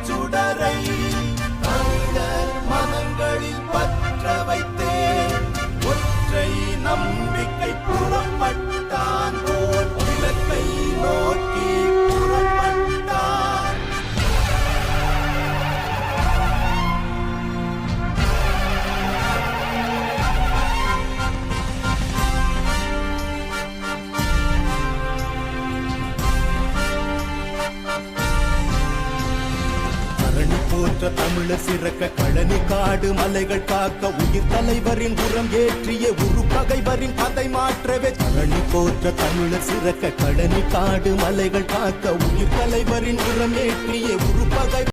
சுடரை தமிழர் மனங்களில் பற்ற வைத்தே ஒற்றை நம்பிக்கை புறப்பட்டான் போல் இலக்கை நோக்கி புறப்பட்டான். போற்ற தமிழர் சிறக்க களனி காடு மலைகள் காக்க உயிர் தலைவரின் உரம் ஏற்றிய உரு பகைவரின் கதை மாற்றவே களனி போற்ற தமிழர் சிறக்க களனி காடு மலைகள் காக்க உயிர் தலைவரின் உரம் ஏற்றிய உரு பகை